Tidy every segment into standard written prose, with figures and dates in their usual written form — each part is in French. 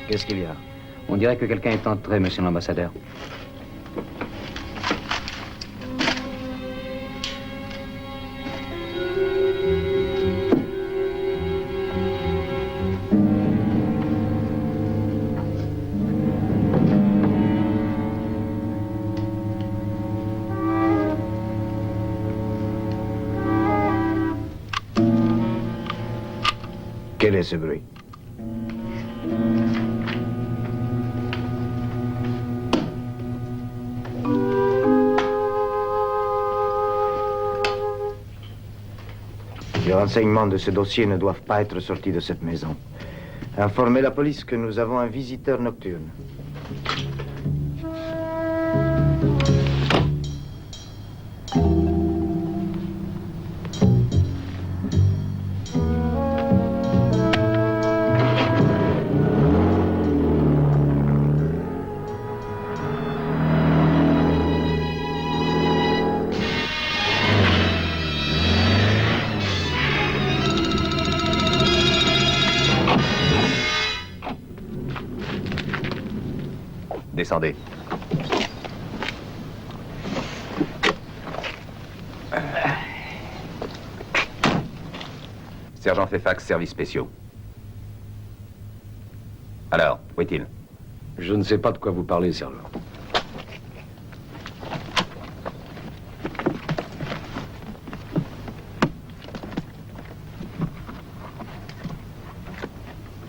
Qu'est-ce qu'il y a? On dirait que quelqu'un est entré, monsieur l'ambassadeur. Quel est ce bruit? Les renseignements de ce dossier ne doivent pas être sortis de cette maison. Informez la police que nous avons un visiteur nocturne. Descendez. Sergent Fairfax, services spéciaux. Alors, où est-il? Je ne sais pas de quoi vous parlez, sergent.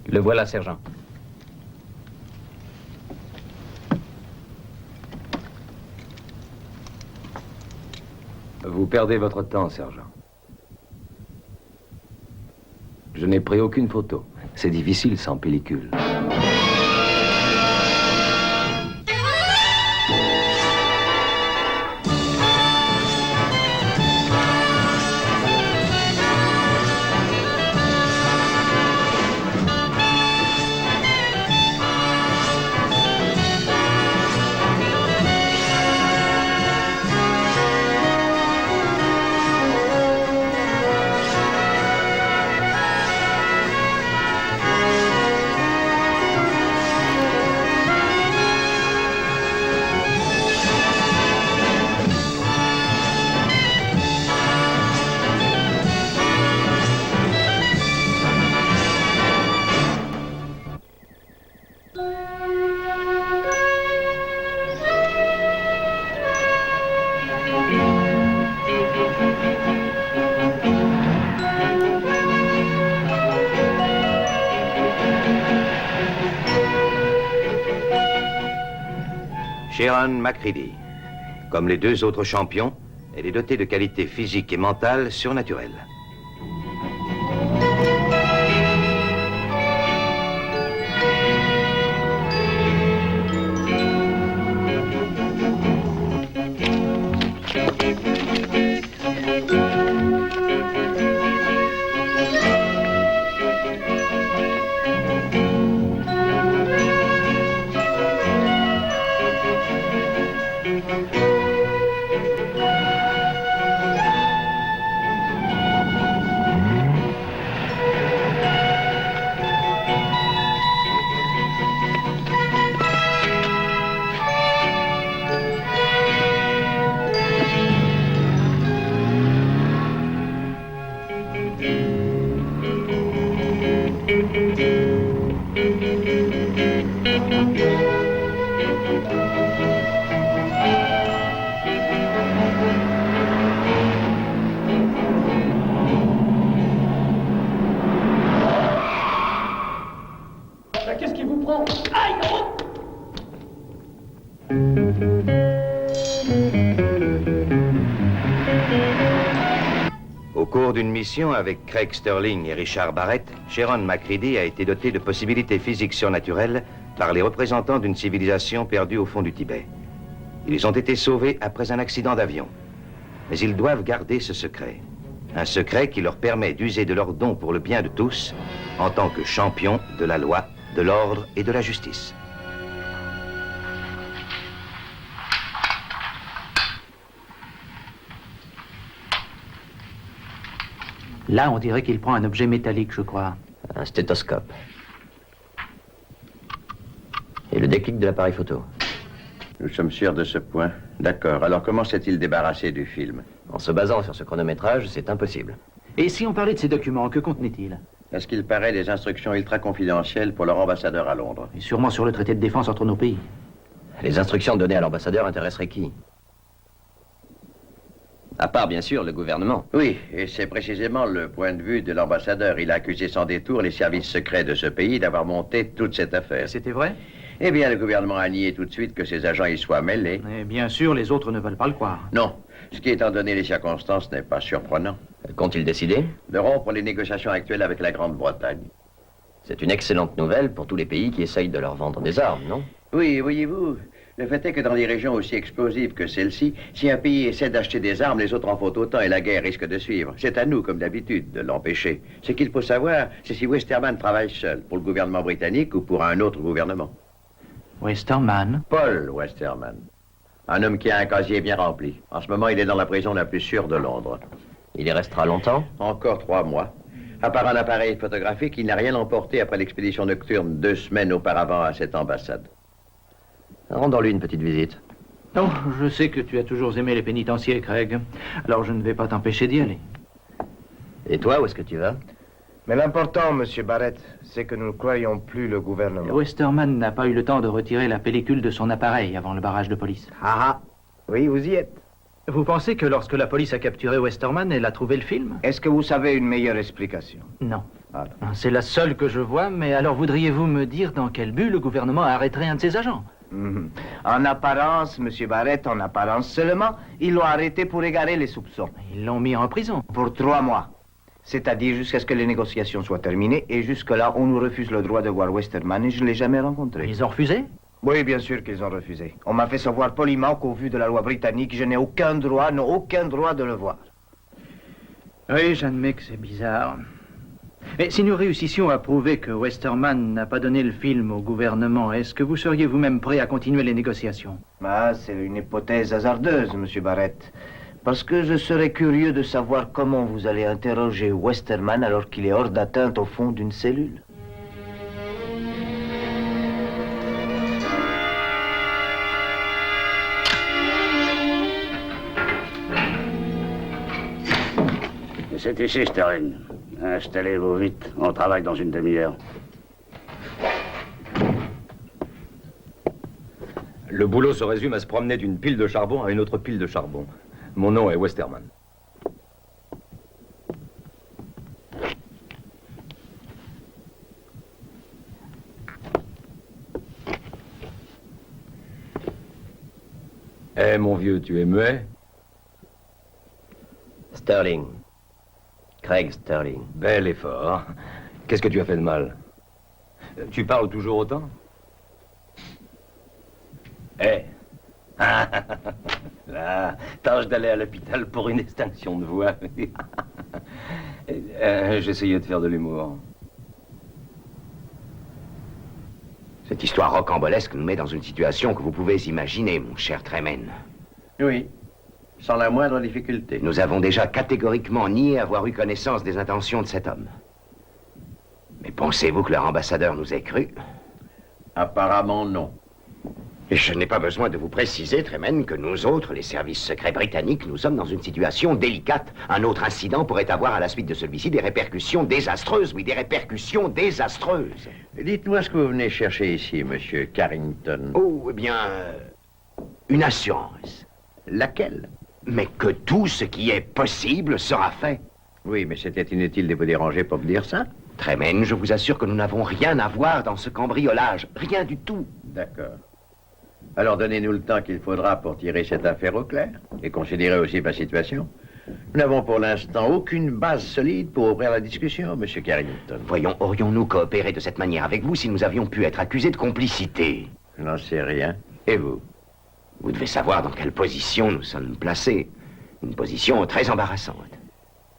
Le voilà, sergent. Vous perdez votre temps, sergent. Je n'ai pris aucune photo. C'est difficile sans pellicule. Sharon McCready. Comme les deux autres champions, elle est dotée de qualités physiques et mentales surnaturelles. Qu'est-ce qui vous prend? Aïe! Oh! Au cours d'une mission avec Craig Sterling et Richard Barrett, Sharon McCready a été dotée de possibilités physiques surnaturelles par les représentants d'une civilisation perdue au fond du Tibet. Ils ont été sauvés après un accident d'avion. Mais ils doivent garder ce secret. Un secret qui leur permet d'user de leurs dons pour le bien de tous en tant que champions de la loi, de l'ordre et de la justice. Là, on dirait qu'il prend un objet métallique, je crois. Un stéthoscope. Et le déclic de l'appareil photo. Nous sommes sûrs de ce point. D'accord. Alors comment s'est-il débarrassé du film? En se basant sur ce chronométrage, c'est impossible. Et si on parlait de ces documents, que contenaient-ils? À ce qu'il paraît, des instructions ultra confidentielles pour leur ambassadeur à Londres. Et sûrement sur le traité de défense entre nos pays. Les instructions données à l'ambassadeur intéresseraient qui? À part, bien sûr, le gouvernement. Oui, et c'est précisément le point de vue de l'ambassadeur. Il a accusé sans détour les services secrets de ce pays d'avoir monté toute cette affaire. C'était vrai? Eh bien, le gouvernement a nié tout de suite que ses agents y soient mêlés. Et bien sûr, les autres ne veulent pas le croire. Non, ce qui, étant donné les circonstances, n'est pas surprenant. Qu'ont-ils décidé? De rompre les négociations actuelles avec la Grande-Bretagne. C'est une excellente nouvelle pour tous les pays qui essayent de leur vendre des armes, non? Oui, voyez-vous, le fait est que dans des régions aussi explosives que celle-ci, si un pays essaie d'acheter des armes, les autres en font autant et la guerre risque de suivre. C'est à nous, comme d'habitude, de l'empêcher. Ce qu'il faut savoir, c'est si Westerman travaille seul, pour le gouvernement britannique ou pour un autre gouvernement. Westerman? Paul Westerman. Un homme qui a un casier bien rempli. En ce moment, il est dans la prison la plus sûre de Londres. Il y restera longtemps? Encore 3 mois. À part un appareil photographique, il n'a rien emporté après l'expédition nocturne 2 semaines auparavant à cette ambassade. Rendons-lui une petite visite. Oh, je sais que tu as toujours aimé les pénitenciers, Craig. Alors je ne vais pas t'empêcher d'y aller. Et toi, où est-ce que tu vas? Mais l'important, monsieur Barrett, c'est que nous ne croyons plus le gouvernement. Westerman n'a pas eu le temps de retirer la pellicule de son appareil avant le barrage de police. Ah ah, oui, vous y êtes. Vous pensez que lorsque la police a capturé Westerman, elle a trouvé le film? Est-ce que vous savez une meilleure explication? Non. Alors. C'est la seule que je vois, mais alors voudriez-vous me dire dans quel but le gouvernement arrêterait un de ses agents? En apparence, monsieur Barrett, en apparence seulement, ils l'ont arrêté pour égarer les soupçons. Ils l'ont mis en prison. Pour 3 mois. C'est-à-dire jusqu'à ce que les négociations soient terminées, et jusque-là, on nous refuse le droit de voir Westerman, et je ne l'ai jamais rencontré. Ils ont refusé? Oui, bien sûr qu'ils ont refusé. On m'a fait savoir poliment qu'au vu de la loi britannique, je n'ai aucun droit de le voir. Oui, j'admets que c'est bizarre. Mais si nous réussissions à prouver que Westerman n'a pas donné le film au gouvernement, est-ce que vous seriez vous-même prêt à continuer les négociations? Ah, c'est une hypothèse hasardeuse, monsieur Barrett. Parce que je serais curieux de savoir comment vous allez interroger Westerman alors qu'il est hors d'atteinte au fond d'une cellule. C'est ici, Sterling. Installez-vous vite. On travaille dans une demi-heure. Le boulot se résume à se promener d'une pile de charbon à une autre pile de charbon. Mon nom est Westerman. Eh, mon vieux, tu es muet? Sterling. Craig Sterling. Bel effort. Qu'est-ce que tu as fait de mal? Tu parles toujours autant? Eh. Là, tâche d'aller à l'hôpital pour une extinction de voix. J'essayais de faire de l'humour. Cette histoire rocambolesque nous met dans une situation que vous pouvez imaginer, mon cher Tremen. Oui, sans la moindre difficulté. Nous avons déjà catégoriquement nié avoir eu connaissance des intentions de cet homme. Mais pensez-vous que leur ambassadeur nous ait cru? Apparemment, non. Et je n'ai pas besoin de vous préciser, Tremen, que nous autres, les services secrets britanniques, nous sommes dans une situation délicate. Un autre incident pourrait avoir à la suite de celui-ci des répercussions désastreuses. Oui, des répercussions désastreuses. Dites-moi ce que vous venez chercher ici, monsieur Carrington. Oh, eh bien, une assurance. Laquelle? Mais que tout ce qui est possible sera fait. Oui, mais c'était inutile de vous déranger pour me dire ça. Tremen, je vous assure que nous n'avons rien à voir dans ce cambriolage. Rien du tout. D'accord. Alors donnez-nous le temps qu'il faudra pour tirer cette affaire au clair et considérer aussi ma situation. Nous n'avons pour l'instant aucune base solide pour ouvrir la discussion, monsieur Carrington. Voyons, aurions-nous coopéré de cette manière avec vous si nous avions pu être accusés de complicité? Je n'en sais rien. Et vous? Vous devez savoir dans quelle position nous sommes placés. Une position très embarrassante.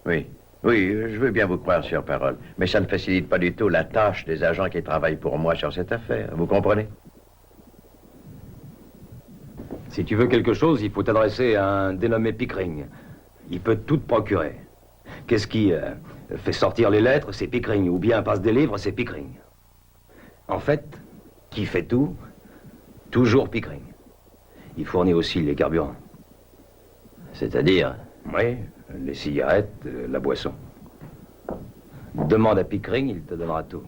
Oui. Oui, je veux bien vous croire sur parole. Mais ça ne facilite pas du tout la tâche des agents qui travaillent pour moi sur cette affaire. Vous comprenez? Si tu veux quelque chose, il faut t'adresser à un dénommé Pickering. Il peut tout te procurer. Qu'est-ce qui fait sortir les lettres? C'est Pickering. Ou bien passe des livres, c'est Pickering. En fait, qui fait tout? Toujours Pickering. Il fournit aussi les carburants. C'est-à-dire? Oui, les cigarettes, la boisson. Demande à Pickering, il te donnera tout.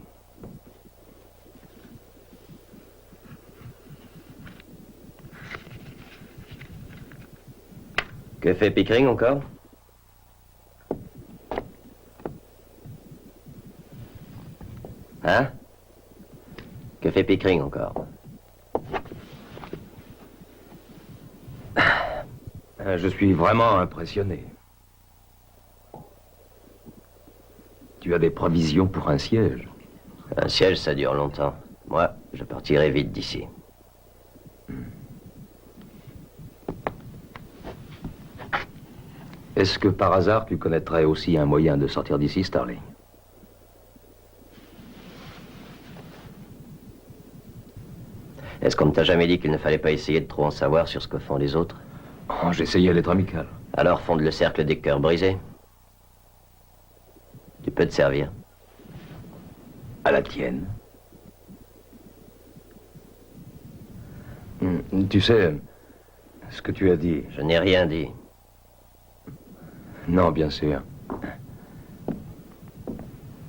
Que fait Pickering encore? Hein? Que fait Pickering encore? Je suis vraiment impressionné. Tu as des provisions pour un siège. Un siège, ça dure longtemps. Moi, je partirai vite d'ici. Est-ce que par hasard tu connaîtrais aussi un moyen de sortir d'ici, Starling? Est-ce qu'on ne t'a jamais dit qu'il ne fallait pas essayer de trop en savoir sur ce que font les autres? Oh, j'essayais d'être amical. Alors fonde le cercle des cœurs brisés. Tu peux te servir. À la tienne. Tu sais, ce que tu as dit... Je n'ai rien dit. Non, bien sûr.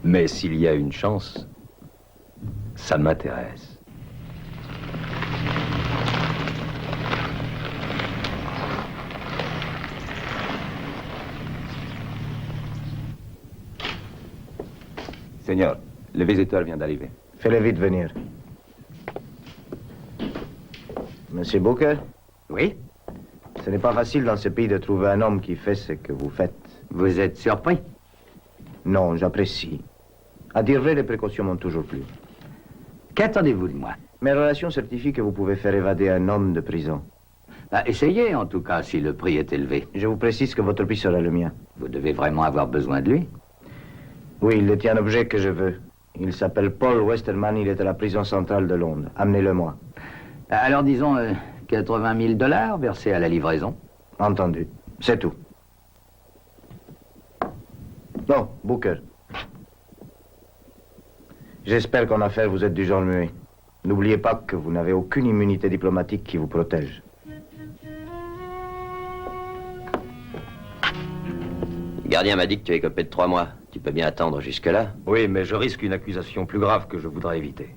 Mais s'il y a une chance, ça m'intéresse. Seigneur, le visiteur vient d'arriver. Fais-le vite venir. Monsieur Booker? Oui? Ce n'est pas facile dans ce pays de trouver un homme qui fait ce que vous faites. Vous êtes surpris? Non, j'apprécie. À dire vrai, les précautions m'ont toujours plu. Qu'attendez-vous de moi? Mes relations certifient que vous pouvez faire évader un homme de prison. Essayez, en tout cas, si le prix est élevé. Je vous précise que votre prix sera le mien. Vous devez vraiment avoir besoin de lui. Oui, il détient un objet que je veux. Il s'appelle Paul Westerman, il est à la prison centrale de Londres. Amenez-le-moi. Alors disons 80 000 $ versés à la livraison. Entendu. C'est tout. Bon, Booker. J'espère qu'en affaires, vous êtes du genre muet. N'oubliez pas que vous n'avez aucune immunité diplomatique qui vous protège. Le gardien m'a dit que tu es écopé de 3 mois. Tu peux bien attendre jusque-là. Oui, mais je risque une accusation plus grave que je voudrais éviter.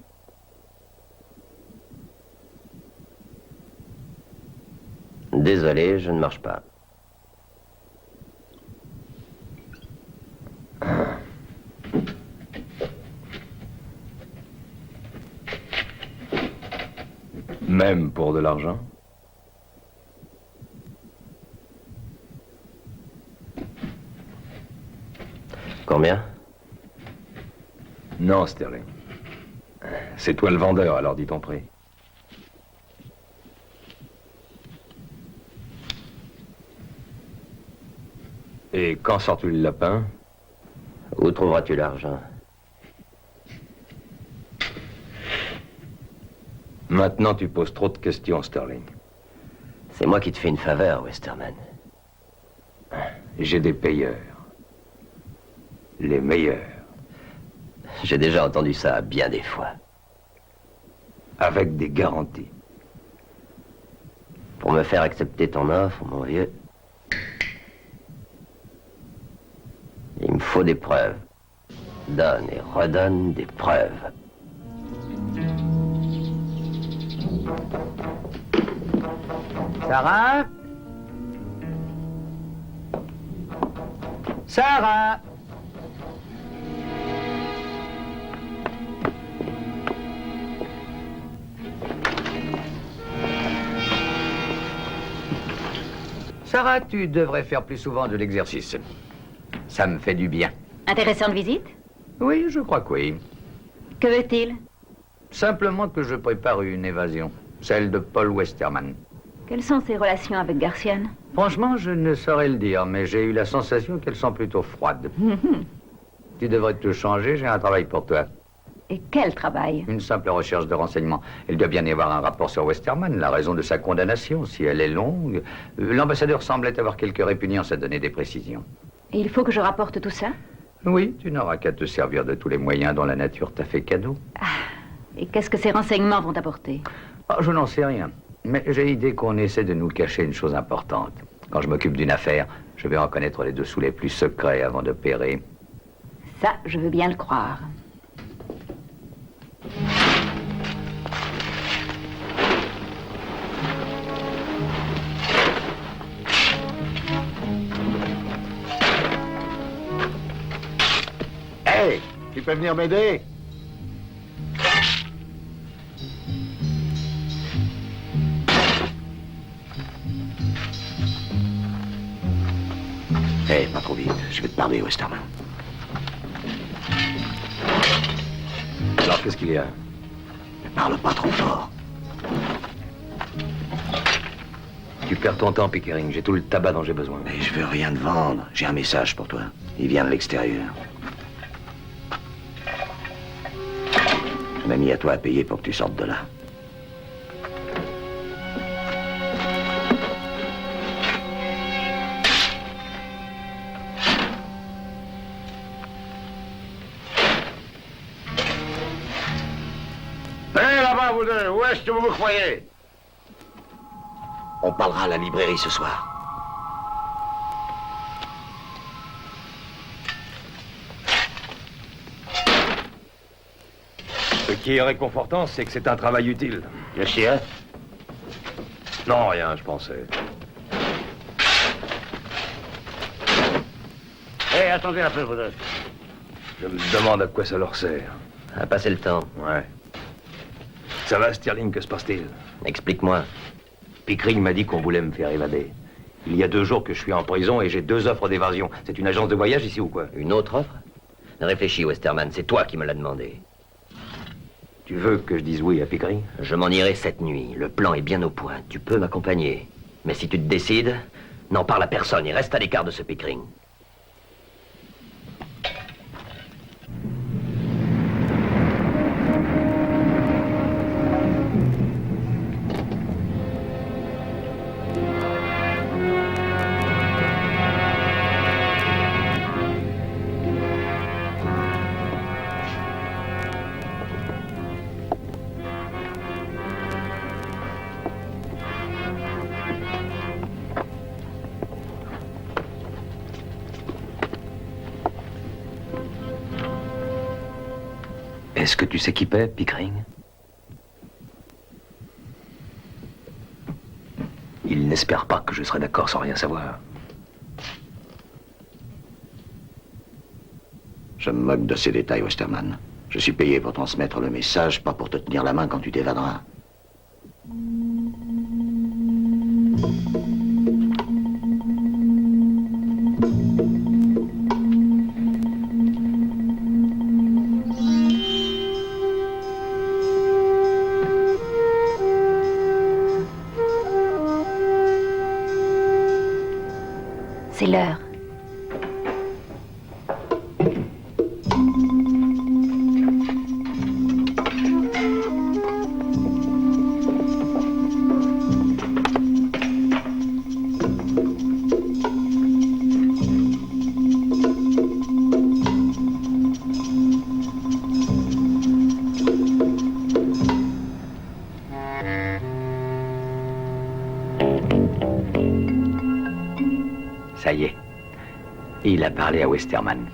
Désolé, je ne marche pas. Même pour de l'argent? Combien? Non, Sterling. C'est toi le vendeur, alors dis ton prix. Et quand sors-tu le lapin? Où trouveras-tu l'argent? Maintenant, tu poses trop de questions, Sterling. C'est moi qui te fais une faveur, Westerman. J'ai des payeurs. Les meilleurs. J'ai déjà entendu ça bien des fois. Avec des garanties. me faire accepter ton offre, mon vieux, il me faut des preuves. Donne et redonne des preuves. Sarah? Sarah? Sarah, tu devrais faire plus souvent de l'exercice. Ça me fait du bien. Intéressante visite? Oui, je crois que oui. Que veut-il? Simplement que je prépare une évasion. Celle de Paul Westerman. Quelles sont ses relations avec Garcian? Franchement, je ne saurais le dire, mais j'ai eu la sensation qu'elles sont plutôt froides. Tu devrais te changer, j'ai un travail pour toi. Et quel travail? Une simple recherche de renseignements. Il doit bien y avoir un rapport sur Westerman, la raison de sa condamnation, si elle est longue. L'ambassadeur semblait avoir quelques répugnances à donner des précisions. Et il faut que je rapporte tout ça? Oui, tu n'auras qu'à te servir de tous les moyens dont la nature t'a fait cadeau. Et qu'est-ce que ces renseignements vont apporter? Oh, je n'en sais rien. Mais j'ai l'idée qu'on essaie de nous cacher une chose importante. Quand je m'occupe d'une affaire, je vais reconnaître les dessous les plus secrets avant d'opérer. Ça, je veux bien le croire. Hey, tu peux venir m'aider? Hey, pas trop vite. Je vais te parler, Westerman. Alors, qu'est-ce qu'il y a? Ne parle pas trop fort. Tu perds ton temps, Pickering. J'ai tout le tabac dont j'ai besoin. Mais je veux rien te vendre. J'ai un message pour toi. Il vient de l'extérieur. Un ami à toi a payé pour que tu sortes de là. Hé, là-bas, vous deux, où est-ce que vous vous croyez? On parlera à la librairie ce soir. Ce qui est réconfortant, c'est que c'est un travail utile. Qu'est-ce qu'il y a? Non, rien, je pensais. Hé, attendez un peu, vous deux. Je me demande à quoi ça leur sert. À passer le temps. Ouais. Ça va, Sterling, que se passe-t-il? Explique-moi. Pickering m'a dit qu'on voulait me faire évader. Il y a 2 jours que je suis en prison et j'ai 2 offres d'évasion. C'est une agence de voyage ici ou quoi? Une autre offre? Réfléchis, Westerman, c'est toi qui me l'as demandé. Tu veux que je dise oui à Pickering? Je m'en irai cette nuit. Le plan est bien au point. Tu peux m'accompagner. Mais si tu te décides, n'en parle à personne et reste à l'écart de ce Pickering. Est-ce que tu sais qui paie, Pickering? Il n'espère pas que je serai d'accord sans rien savoir. Je me moque de ces détails, Westerman. Je suis payé pour transmettre le message, pas pour te tenir la main quand tu t'évaderas. C'est l'heure. Ça y est. Il a parlé à Westerman.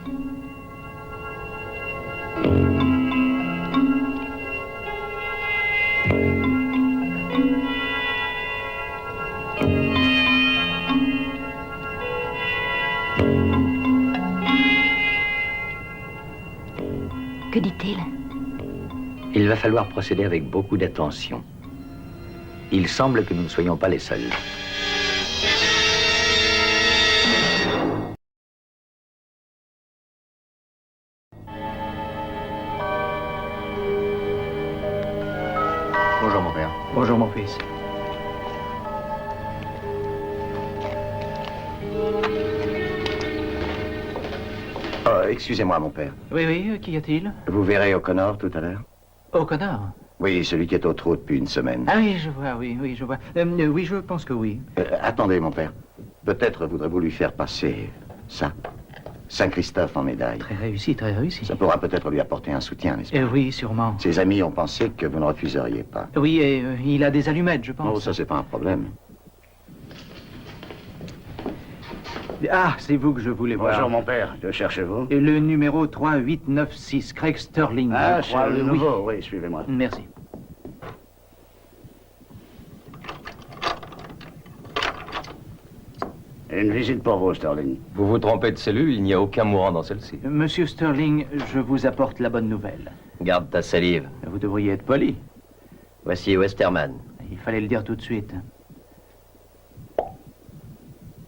Que dit-il? Il va falloir procéder avec beaucoup d'attention. Il semble que nous ne soyons pas les seuls. Bonjour, mon père. Bonjour, mon fils. Oh, excusez-moi, mon père. Oui, oui, qu'y a-t-il? Vous verrez O'Connor tout à l'heure? O'Connor? Oui, celui qui est au trot depuis une semaine. Ah oui, je vois, oui, je vois. Oui, je pense que oui. Attendez, mon père. Peut-être voudrez-vous lui faire passer ça. Saint-Christophe en médaille. Très réussi, très réussi. Ça pourra peut-être lui apporter un soutien, n'est-ce pas? Oui, sûrement. Ses amis ont pensé que vous ne refuseriez pas. Oui, et il a des allumettes, je pense. Oh, ça, c'est pas un problème. Ah, c'est vous que je voulais voir. Bonjour, mon père. Que cherchez-vous? Et le numéro 3896, Craig Sterling. Ah, je crois, c'est le nouveau. Oui, suivez-moi. Merci. Une visite pour vous, Sterling. Vous vous trompez de cellule, il n'y a aucun mourant dans celle-ci. Monsieur Sterling, je vous apporte la bonne nouvelle. Garde ta salive. Vous devriez être poli. Voici Westerman. Il fallait le dire tout de suite.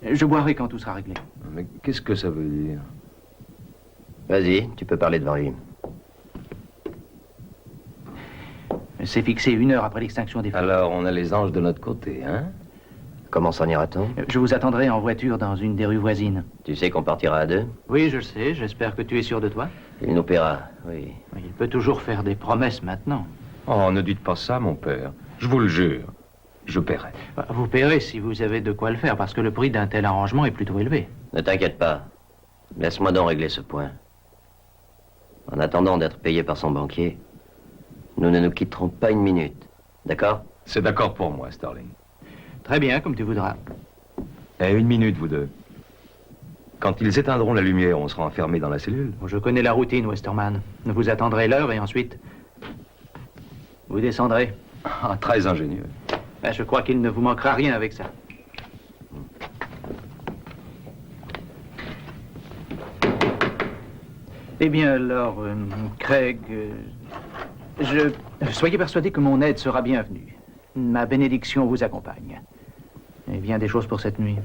Je boirai quand tout sera réglé. Mais qu'est-ce que ça veut dire? Vas-y, tu peux parler devant lui. C'est fixé 1 heure après l'extinction des feux. Alors, on a les anges de notre côté, hein? Comment s'en ira-t-on? Je vous attendrai en voiture dans une des rues voisines. Tu sais qu'on partira à 2? Oui, je le sais. J'espère que tu es sûr de toi. Il nous paiera, oui. Il peut toujours faire des promesses maintenant. Oh, ne dites pas ça, mon père. Je vous le jure. Je paierai. Vous paierez si vous avez de quoi le faire, parce que le prix d'un tel arrangement est plutôt élevé. Ne t'inquiète pas. Laisse-moi donc régler ce point. En attendant d'être payé par son banquier, nous ne nous quitterons pas une minute. D'accord? C'est d'accord pour moi, Sterling. Très bien, comme tu voudras. Et 1 minute, vous deux. Quand ils éteindront la lumière, on sera enfermés dans la cellule. Je connais la routine, Westerman. Vous attendrez l'heure et ensuite... vous descendrez. Ah, très ingénieux. Je crois qu'il ne vous manquera rien avec ça. Eh bien alors, Craig, soyez persuadé que mon aide sera bienvenue. Ma bénédiction vous accompagne. Et bien des choses pour cette nuit.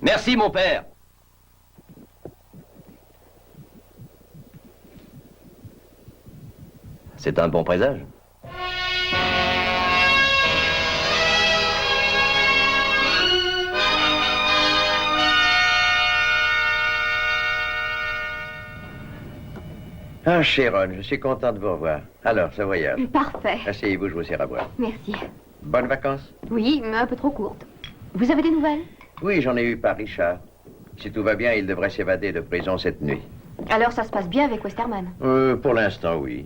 Merci, mon père. C'est un bon présage. Ah, Sharon, je suis content de vous revoir. Alors, ce voyage. Parfait. Asseyez-vous, je vous sers à boire. Merci. Bonnes vacances? Oui, mais un peu trop courte. Vous avez des nouvelles? Oui, j'en ai eu par Richard. Si tout va bien, il devrait s'évader de prison cette nuit. Alors ça se passe bien avec Westerman? Pour l'instant, oui.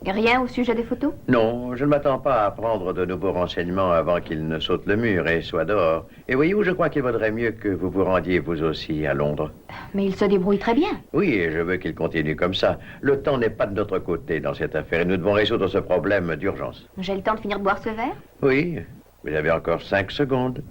Rien au sujet des photos? Non, je ne m'attends pas à prendre de nouveaux renseignements avant qu'il ne saute le mur et soit dehors. Et voyez-vous, je crois qu'il vaudrait mieux que vous vous rendiez vous aussi à Londres. Mais il se débrouille très bien. Oui, et je veux qu'il continue comme ça. Le temps n'est pas de notre côté dans cette affaire et nous devons résoudre ce problème d'urgence. J'ai le temps de finir de boire ce verre? Oui, vous avez encore 5 secondes.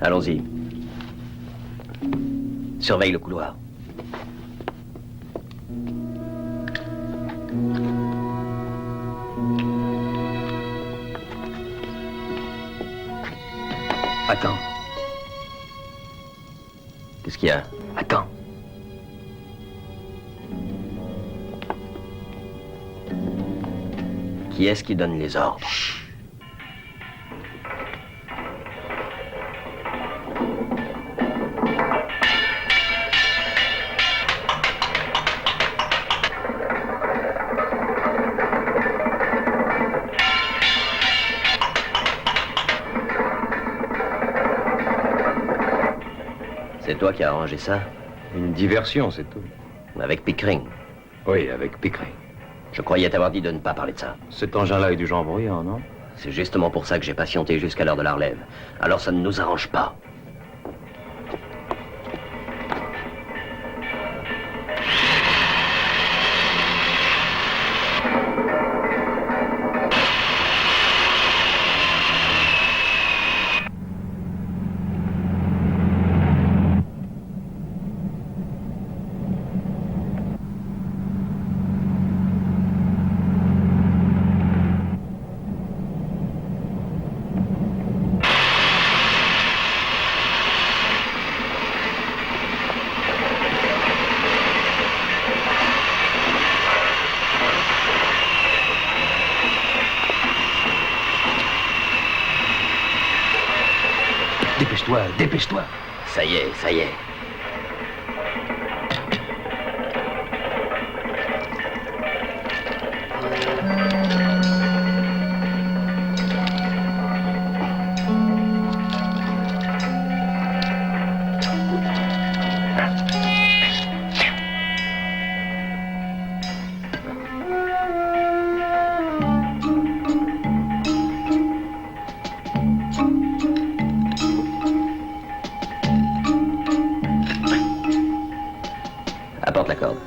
Allons-y. Surveille le couloir. Attends. Qu'est-ce qu'il y a? Attends. Qui est-ce qui donne les ordres? C'est toi qui as arrangé ça? Une diversion, c'est tout. Avec Pickering? Oui, avec Pickering. Je croyais t'avoir dit de ne pas parler de ça. Cet engin-là est du genre bruyant, non? C'est justement pour ça que j'ai patienté jusqu'à l'heure de la relève. Alors ça ne nous arrange pas. Dépêche-toi, dépêche-toi. Ça y est, ça y est. Apporte la corde.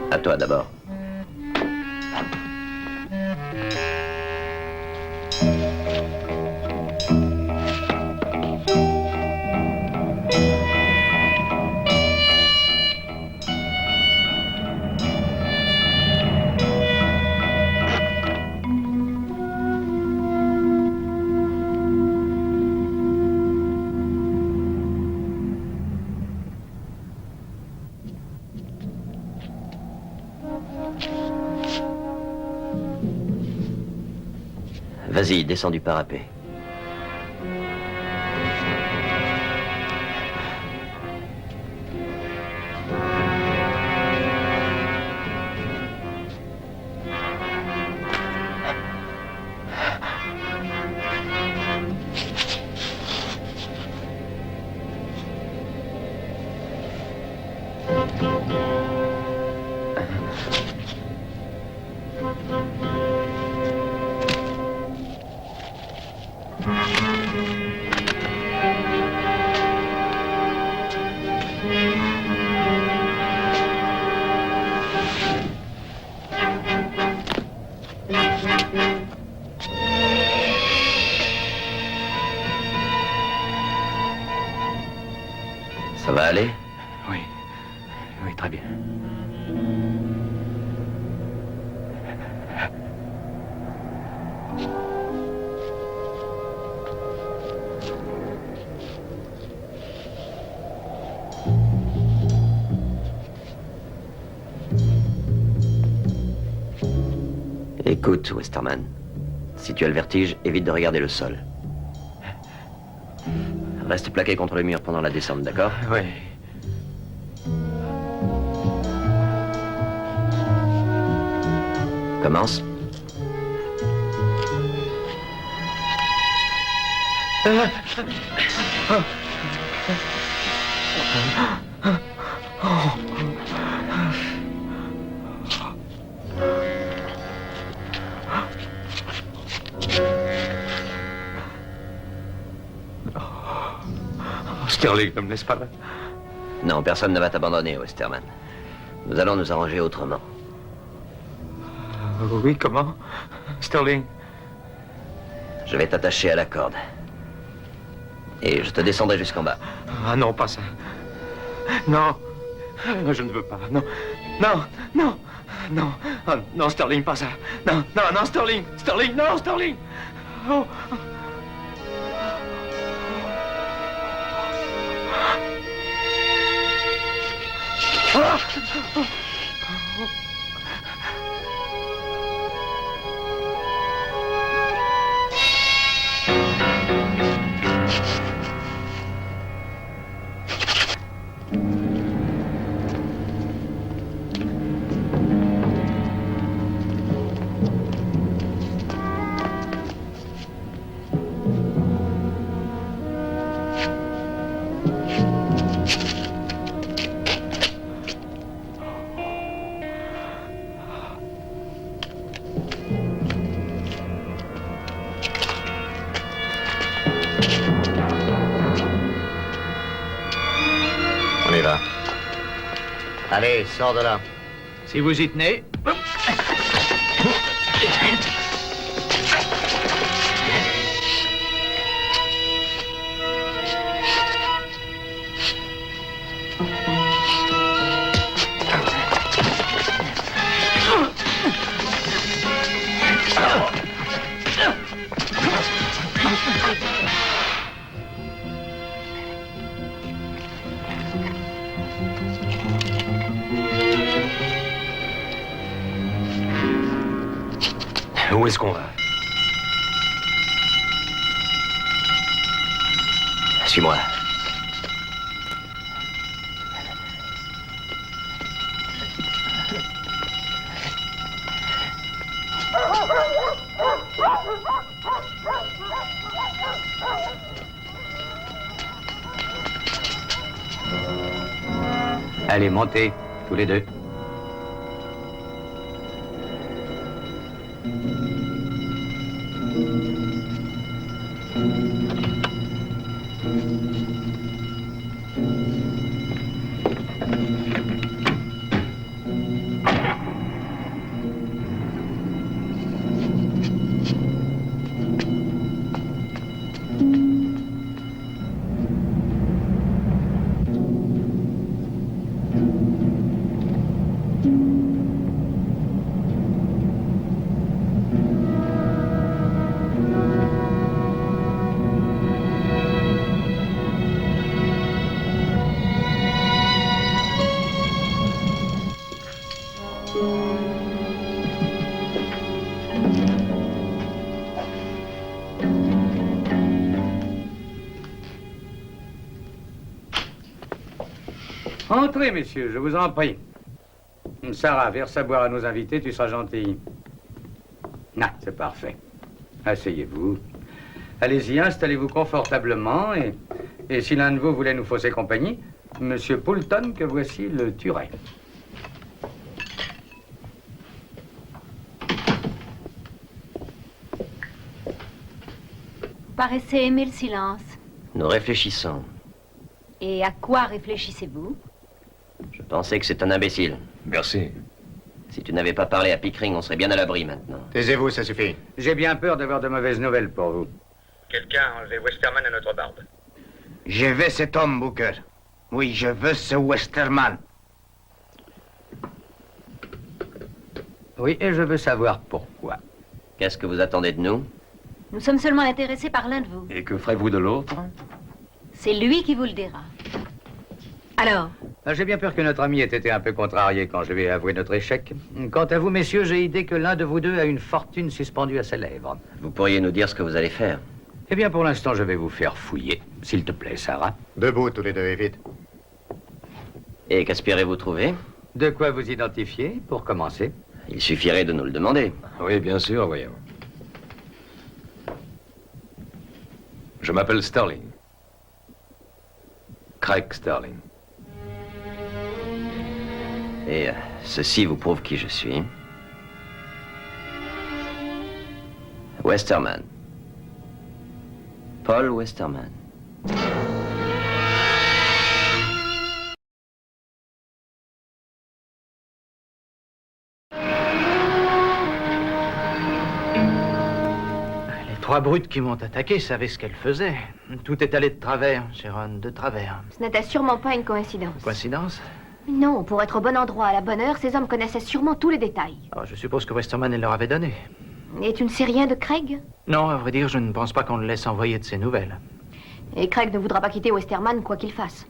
À toi d'abord. Vas-y, descends du parapet. Ça va aller? Oui. Oui, très bien. Écoute, Westerman. Si tu as le vertige, évite de regarder le sol. Reste plaqué contre le mur pendant la descente, d'accord? Oui. Commence. Sterling ne me laisse pas là. Non, personne ne va t'abandonner, Westerman. Nous allons nous arranger autrement. Oui, comment? Sterling? Je vais t'attacher à la corde. Et je te descendrai jusqu'en bas. Ah non, pas ça. Non. Je ne veux pas. Non. Non. Non. Non. Oh, non, Sterling, pas ça. Non, non, non, Sterling. Sterling, non, Sterling. Oh. Ah! On y va. Allez, sors de là. Si vous y tenez. Où est-ce qu'on va? Suis-moi. Allez, montez, tous les deux. Entrez, messieurs, je vous en prie. Sarah, verse à boire à nos invités, tu seras gentille. Ah, c'est parfait. Asseyez-vous. Allez-y, installez-vous confortablement et si l'un de vous voulait nous fausser compagnie, Monsieur Poulton, que voici, le tuerait. Vous paraissez aimer le silence. Nous réfléchissons. Et à quoi réfléchissez-vous? Je pensais que c'est un imbécile. Merci. Si tu n'avais pas parlé à Pickering, on serait bien à l'abri maintenant. Taisez-vous, ça suffit. J'ai bien peur d'avoir de mauvaises nouvelles pour vous. Quelqu'un a enlevé Westerman à notre barbe. Je veux cet homme, Booker. Oui, je veux ce Westerman. Oui, et je veux savoir pourquoi. Qu'est-ce que vous attendez de nous? Nous sommes seulement intéressés par l'un de vous. Et que ferez-vous de l'autre? C'est lui qui vous le dira. Alors? J'ai bien peur que notre ami ait été un peu contrarié quand je lui ai avoué notre échec. Quant à vous, messieurs, j'ai idée que l'un de vous deux a une fortune suspendue à ses lèvres. Vous pourriez nous dire ce que vous allez faire? Eh bien, pour l'instant, je vais vous faire fouiller. S'il te plaît, Sarah. Debout, tous les deux, et vite. Et qu'aspirez-vous trouver? De quoi vous identifier, pour commencer? Il suffirait de nous le demander. Oui, bien sûr, voyons. Je m'appelle Sterling. Craig Sterling. Et ceci vous prouve qui je suis. Westerman. Paul Westerman. Les trois brutes qui m'ont attaqué savaient ce qu'elles faisaient. Tout est allé de travers, Sharon, de travers. Ce n'était sûrement pas une coïncidence. Coïncidence? Non, pour être au bon endroit à la bonne heure, ces hommes connaissaient sûrement tous les détails. Oh, je suppose que Westerman elle leur avait donné. Et tu ne sais rien de Craig? Non, à vrai dire, je ne pense pas qu'on le laisse envoyer de ses nouvelles. Et Craig ne voudra pas quitter Westerman quoi qu'il fasse.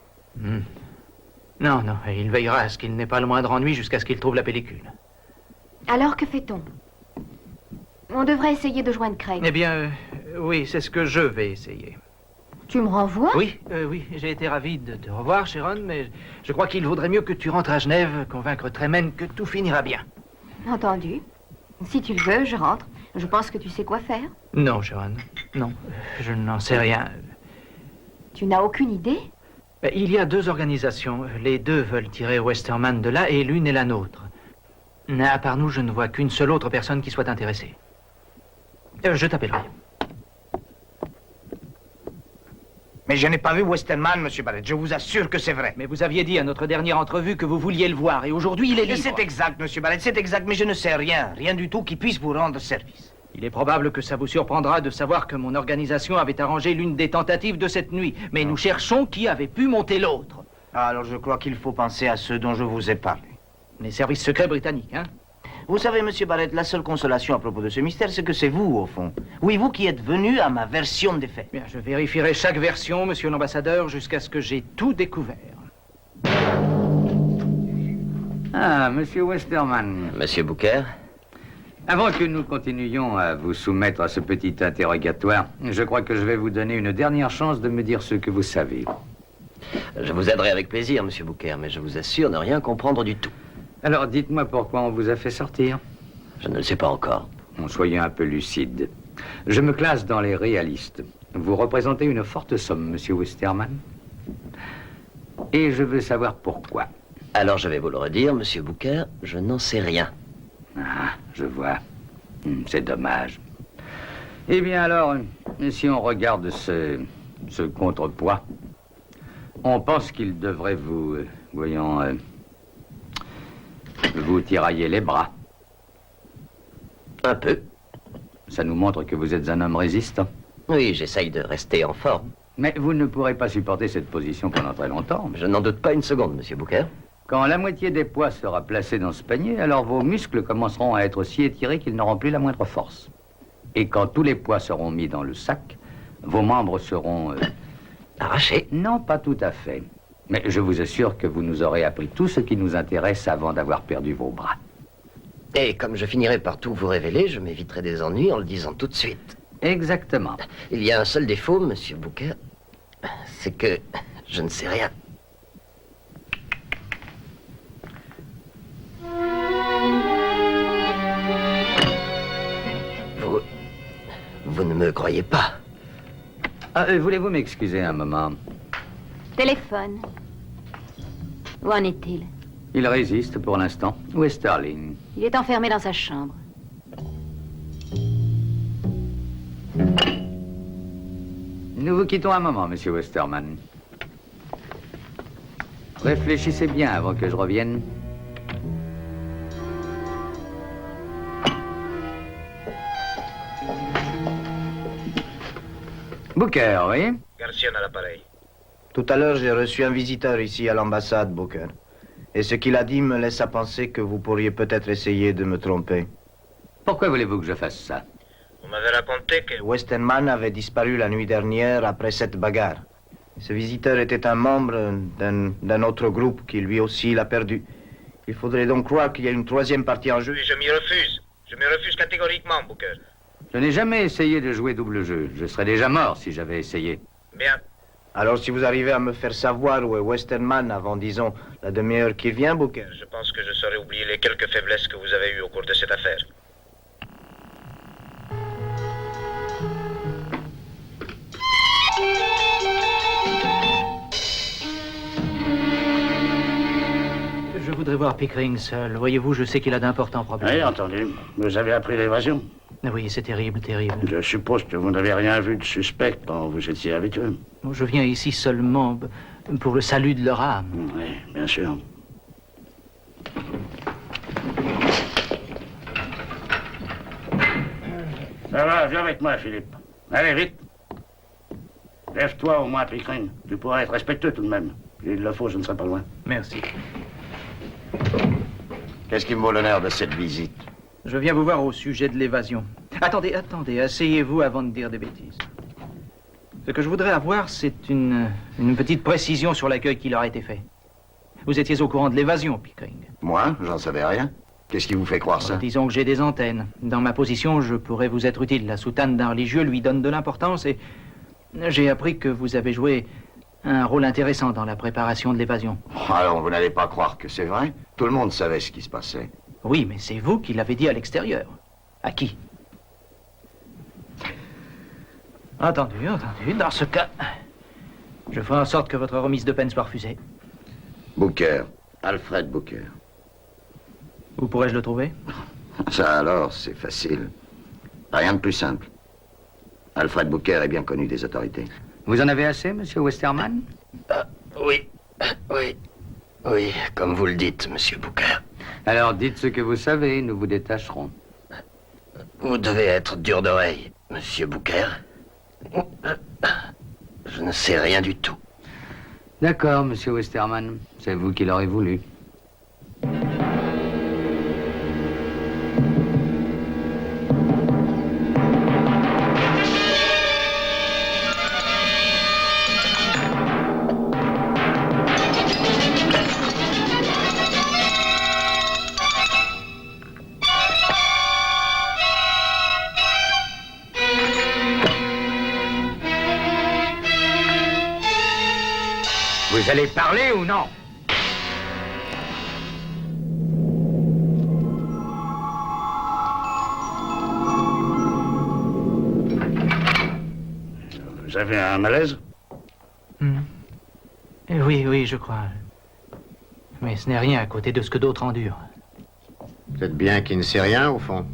Non, non, il veillera à ce qu'il n'ait pas le moindre ennui jusqu'à ce qu'il trouve la pellicule. Alors, que fait-on? On devrait essayer de joindre Craig. Eh bien, oui, c'est ce que je vais essayer. Tu me renvoies? Oui, oui, j'ai été ravi de te revoir, Sharon, mais je crois qu'il vaudrait mieux que tu rentres à Genève, convaincre Tremen que tout finira bien. Entendu. Si tu le veux, je rentre. Je pense que tu sais quoi faire. Non, Sharon, non, je n'en sais rien. Tu n'as aucune idée? Il y a 2 organisations. Les 2 veulent tirer Westerman de là et l'une est la nôtre. À part nous, je ne vois qu'une seule autre personne qui soit intéressée. Je t'appellerai. Mais je n'ai pas vu Westerman, Monsieur Barrett. Je vous assure que c'est vrai. Mais vous aviez dit à notre dernière entrevue que vous vouliez le voir, et aujourd'hui il est libre. C'est exact, Monsieur Barrett, c'est exact, mais je ne sais rien. Rien du tout qui puisse vous rendre service. Il est probable que ça vous surprendra de savoir que mon organisation avait arrangé l'une des tentatives de cette nuit. Mais nous cherchons qui avait pu monter l'autre. Alors je crois qu'il faut penser à ceux dont je vous ai parlé. Les services secrets britanniques, hein? Vous savez, Monsieur Barrett, la seule consolation à propos de ce mystère, c'est que c'est vous, au fond. Oui, vous qui êtes venu à ma version des faits. Bien, je vérifierai chaque version, Monsieur l'ambassadeur, jusqu'à ce que j'ai tout découvert. Ah, Monsieur Westerman. Monsieur Booker? Avant que nous continuions à vous soumettre à ce petit interrogatoire, je crois que je vais vous donner une dernière chance de me dire ce que vous savez. Je vous aiderai avec plaisir, Monsieur Booker, mais je vous assure ne rien comprendre du tout. Alors, dites-moi pourquoi on vous a fait sortir. Je ne le sais pas encore. Soyez un peu lucide. Je me classe dans les réalistes. Vous représentez une forte somme, Monsieur Westerman. Et je veux savoir pourquoi. Alors je vais vous le redire, Monsieur Booker, je n'en sais rien. Ah, je vois. C'est dommage. Eh bien alors, si on regarde ce contrepoids, on pense qu'il devrait vous, vous tirailler les bras. Un peu. Ça nous montre que vous êtes un homme résistant. Oui, j'essaye de rester en forme. Mais vous ne pourrez pas supporter cette position pendant très longtemps. Je n'en doute pas une seconde, Monsieur Booker. Quand la moitié des poids sera placée dans ce panier, alors vos muscles commenceront à être si étirés qu'ils n'auront plus la moindre force. Et quand tous les poids seront mis dans le sac, vos membres seront... arrachés? Non, pas tout à fait. Mais je vous assure que vous nous aurez appris tout ce qui nous intéresse avant d'avoir perdu vos bras. Et comme je finirai par tout vous révéler, je m'éviterai des ennuis en le disant tout de suite. Exactement. Il y a un seul défaut, Monsieur Booker, c'est que je ne sais rien. Vous ne me croyez pas? Voulez-vous m'excuser un moment? Téléphone. Où en est-il? Il résiste pour l'instant. Où est Sterling? Il est enfermé dans sa chambre. Nous vous quittons un moment, Monsieur Westerman. Réfléchissez bien avant que je revienne. Booker, oui? Garcia à l'appareil. Tout à l'heure, j'ai reçu un visiteur ici à l'ambassade, Booker. Et ce qu'il a dit me laisse à penser que vous pourriez peut-être essayer de me tromper. Pourquoi voulez-vous que je fasse ça? Vous m'avez raconté que... Westerman avait disparu la nuit dernière après cette bagarre. Ce visiteur était un membre d'un autre groupe qui lui aussi l'a perdu. Il faudrait donc croire qu'il y a une troisième partie en jeu. Oui, je m'y refuse. Je m'y refuse catégoriquement, Booker. Je n'ai jamais essayé de jouer double jeu. Je serais déjà mort si j'avais essayé. Bien. Alors si vous arrivez à me faire savoir où est Westerman avant, disons, la demi-heure qui vient, Booker. Je pense que je saurais oublier les quelques faiblesses que vous avez eues au cours de cette affaire. Je voudrais voir Pickering seul. Voyez-vous, je sais qu'il a d'importants problèmes. Oui, entendu. Vous avez appris l'évasion? Oui, c'est terrible, terrible. Je suppose que vous n'avez rien vu de suspect quand vous étiez avec eux. Je viens ici seulement pour le salut de leur âme. Oui, bien sûr. Ça va, viens avec moi, Philippe. Allez, vite. Lève-toi au moins, Pickering. Tu pourras être respectueux tout de même. S'il le faut, je ne serai pas loin. Merci. Qu'est-ce qui me vaut l'honneur de cette visite? Je viens vous voir au sujet de l'évasion. Attendez, asseyez-vous avant de dire des bêtises. Ce que je voudrais avoir, c'est une petite précision sur l'accueil qui leur a été fait. Vous étiez au courant de l'évasion, Pickering. Moi, j'en savais rien. Qu'est-ce qui vous fait croire ça? Disons que j'ai des antennes. Dans ma position, je pourrais vous être utile. La soutane d'un religieux lui donne de l'importance et j'ai appris que vous avez joué un rôle intéressant dans la préparation de l'évasion. Alors, vous n'allez pas croire que c'est vrai? Tout le monde savait ce qui se passait. Oui, mais c'est vous qui l'avez dit à l'extérieur. À qui? Entendu. Dans ce cas, je ferai en sorte que votre remise de peine soit refusée. Booker. Alfred Booker. Où pourrais-je le trouver? Ça alors, c'est facile. Rien de plus simple. Alfred Booker est bien connu des autorités. Vous en avez assez, monsieur Westerman? Oui, comme vous le dites, monsieur Booker. Alors dites ce que vous savez, nous vous détacherons. Vous devez être dur d'oreille, monsieur Booker. Je ne sais rien du tout. D'accord, monsieur Westerman. C'est vous qui l'aurez voulu. Vous allez parler ou non? Vous avez un malaise? Oui, je crois. Mais ce n'est rien à côté de ce que d'autres endurent. Vous êtes bien qu'il ne sait rien, au fond.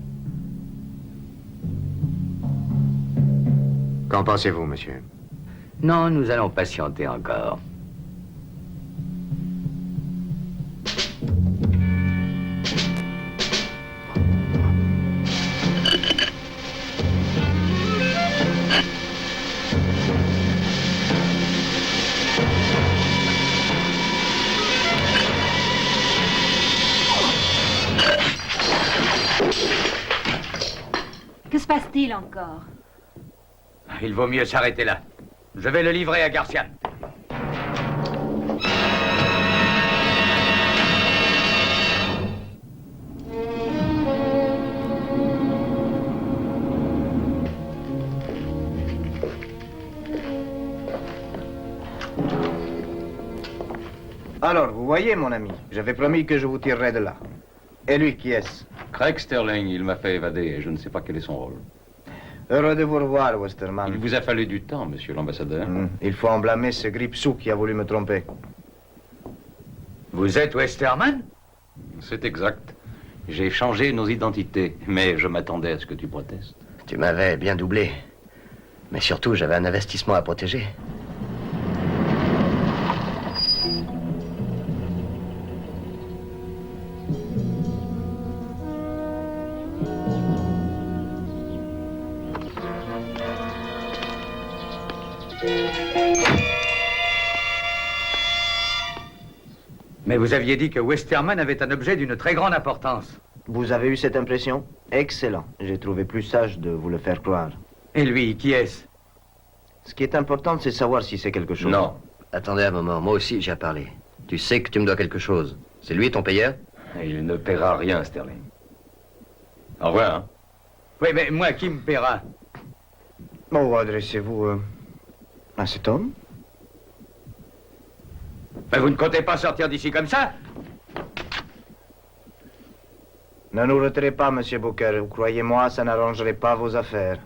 Qu'en pensez-vous, monsieur? Non, nous allons patienter encore. Que se passe-t-il encore? Il vaut mieux s'arrêter là. Je vais le livrer à Garcian. Alors, vous voyez, mon ami, j'avais promis que je vous tirerais de là. Et lui, qui est-ce? Craig Sterling, il m'a fait évader et je ne sais pas quel est son rôle. Heureux de vous revoir, Westerman. Il vous a fallu du temps, monsieur l'ambassadeur. Il faut en blâmer ce Gripsou qui a voulu me tromper. Vous êtes Westerman? C'est exact. J'ai changé nos identités, mais je m'attendais à ce que tu protestes. Tu m'avais bien doublé. Mais surtout, j'avais un investissement à protéger. Mais vous aviez dit que Westerman avait un objet d'une très grande importance. Vous avez eu cette impression? Excellent. J'ai trouvé plus sage de vous le faire croire. Et lui, qui est-ce? Ce qui est important, c'est savoir si c'est quelque chose. Non. Attendez un moment. Moi aussi, j'ai à parler. Tu sais que tu me dois quelque chose. C'est lui ton payeur? Il ne paiera rien, Sterling. Au revoir, hein? Oui, mais moi, qui me paiera? Bon, adressez-vous à cet homme. Mais vous ne comptez pas sortir d'ici comme ça? Ne nous retirez pas, monsieur Booker. Croyez-moi, ça n'arrangerait pas vos affaires.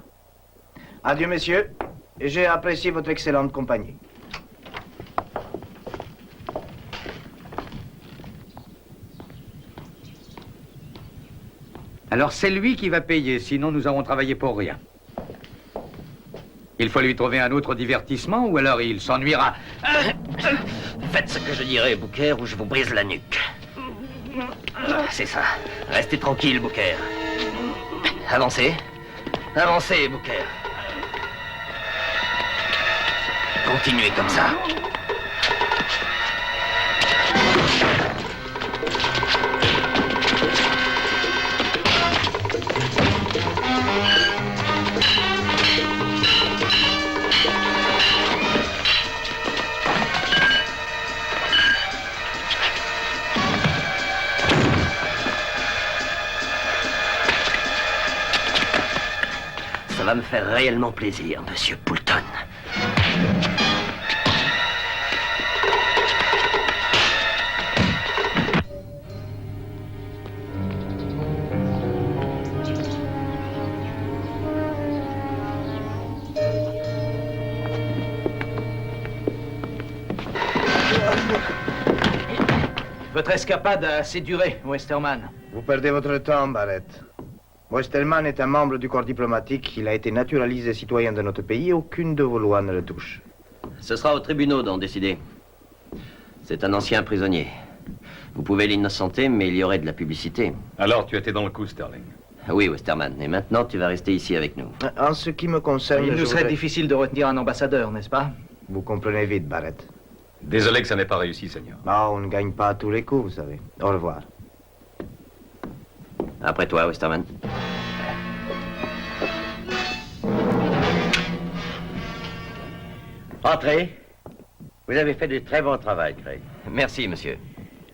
Adieu, messieurs. J'ai apprécié votre excellente compagnie. Alors c'est lui qui va payer, sinon nous avons travaillé pour rien. Il faut lui trouver un autre divertissement ou alors il s'ennuiera. Faites ce que je dirai, Booker, ou je vous brise la nuque. C'est ça. Restez tranquille, Booker. Avancez. Avancez, Booker. Continuez comme ça. va me faire réellement plaisir, monsieur Poulton. Votre escapade a assez duré, Westerman. Vous perdez votre temps, Barrett. Westerman est un membre du corps diplomatique. Il a été naturalisé citoyen de notre pays. Aucune de vos lois ne le touche. Ce sera aux tribunaux d'en décider. C'est un ancien prisonnier. Vous pouvez l'innocenter, mais il y aurait de la publicité. Alors, tu étais dans le coup, Sterling. Oui, Westerman. Et maintenant, tu vas rester ici avec nous. En ce qui me concerne... Il nous serait voudrais- difficile de retenir un ambassadeur, n'est-ce pas? Vous comprenez vite, Barrett. Désolé que ça n'ait pas réussi, Seigneur. Ah, on ne gagne pas à tous les coups, vous savez. Au revoir. Après toi, Westerman. Entrez. Vous avez fait du très bon travail, Craig. Merci, monsieur.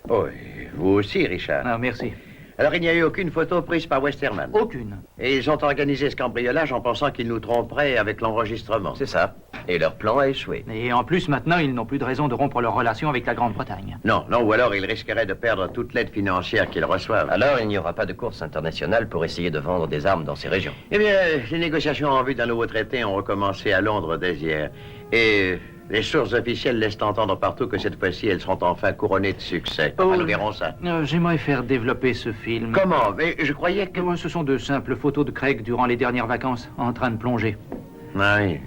Oh, et vous aussi, Richard. Ah, merci. Alors, il n'y a eu aucune photo prise par Westerman? Aucune. Et ils ont organisé ce cambriolage en pensant qu'ils nous tromperaient avec l'enregistrement. C'est ça. Et leur plan a échoué. Et en plus, maintenant, ils n'ont plus de raison de rompre leur relation avec la Grande-Bretagne. Non, non, ou alors ils risqueraient de perdre toute l'aide financière qu'ils reçoivent. Alors, il n'y aura pas de course internationale pour essayer de vendre des armes dans ces régions. Eh bien, les négociations en vue d'un nouveau traité ont recommencé à Londres dès hier. Et les sources officielles laissent entendre partout que cette fois-ci, elles seront enfin couronnées de succès. Enfin, nous verrons ça. J'aimerais faire développer ce film. Comment? Mais je croyais que... Ce sont de simples photos de Craig durant les dernières vacances, en train de plonger. Ah oui.